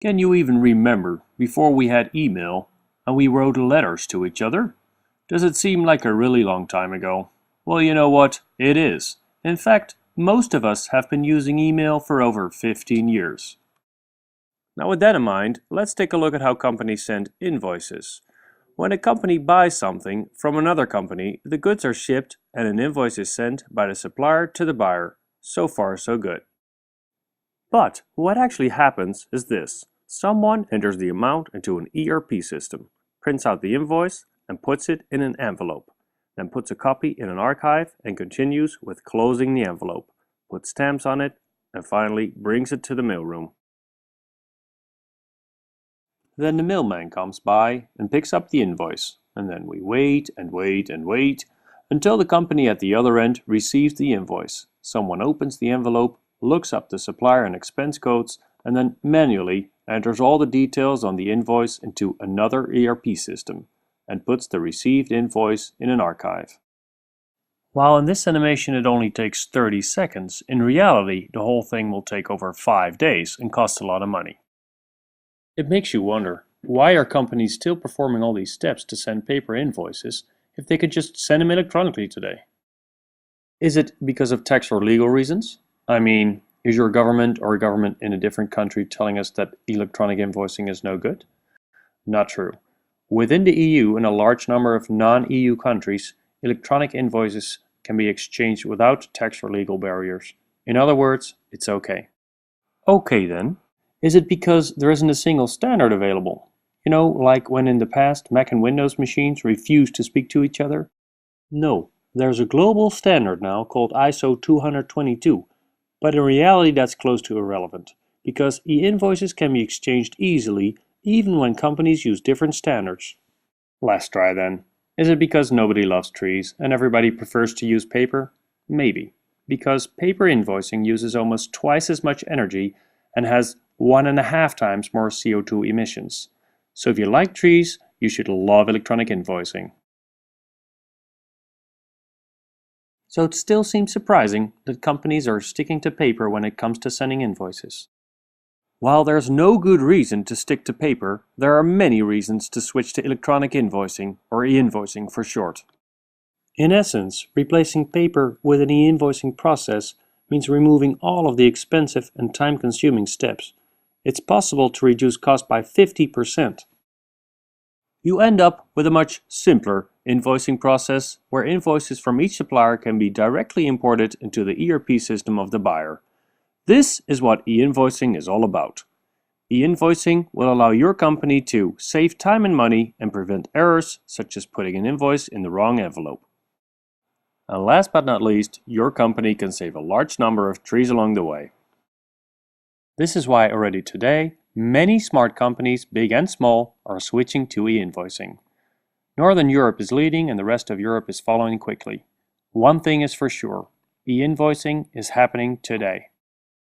Can you even remember before we had email and we wrote letters to each other? Does it seem like a really long time ago? Well, you know what? It is. In fact, most of us have been using email for over 15 years. Now with that in mind, let's take a look at how companies send invoices. When a company buys something from another company, the goods are shipped and an invoice is sent by the supplier to the buyer. So far, so good. But what actually happens is this. Someone enters the amount into an ERP system, prints out the invoice and puts it in an envelope, then puts a copy in an archive and continues with closing the envelope, puts stamps on it, and finally brings it to the mailroom. Then the mailman comes by and picks up the invoice, and then we wait and wait and wait until the company at the other end receives the invoice. Someone opens the envelope, looks up the supplier and expense codes, and then manually enters all the details on the invoice into another ERP system and puts the received invoice in an archive. While in this animation it only takes 30 seconds, in reality the whole thing will take over 5 days and cost a lot of money. It makes you wonder, why are companies still performing all these steps to send paper invoices if they could just send them electronically today? Is it because of tax or legal reasons? I mean, is your government or a government in a different country telling us that electronic invoicing is no good? Not true. Within the EU and a large number of non-EU countries, electronic invoices can be exchanged without tax or legal barriers. In other words, it's okay. Okay then. Is it because there isn't a single standard available? You know, like when in the past Mac and Windows machines refused to speak to each other? No, there's a global standard now called ISO 222, but in reality that's close to irrelevant, because e-invoices can be exchanged easily even when companies use different standards. Let's try then. Is it because nobody loves trees and everybody prefers to use paper? Maybe, because paper invoicing uses almost twice as much energy and has 1.5 times more CO2 emissions. So if you like trees, you should love electronic invoicing. So it still seems surprising that companies are sticking to paper when it comes to sending invoices. While there's no good reason to stick to paper, there are many reasons to switch to electronic invoicing, or e-invoicing for short. In essence, replacing paper with an e-invoicing process means removing all of the expensive and time-consuming steps. It's possible to reduce cost by 50%. You end up with a much simpler invoicing process where invoices from each supplier can be directly imported into the ERP system of the buyer. This is what e-invoicing is all about. E-invoicing will allow your company to save time and money and prevent errors such as putting an invoice in the wrong envelope. And last but not least, your company can save a large number of trees along the way. This is why already today, many smart companies, big and small, are switching to e-invoicing. Northern Europe is leading and the rest of Europe is following quickly. One thing is for sure, e-invoicing is happening today.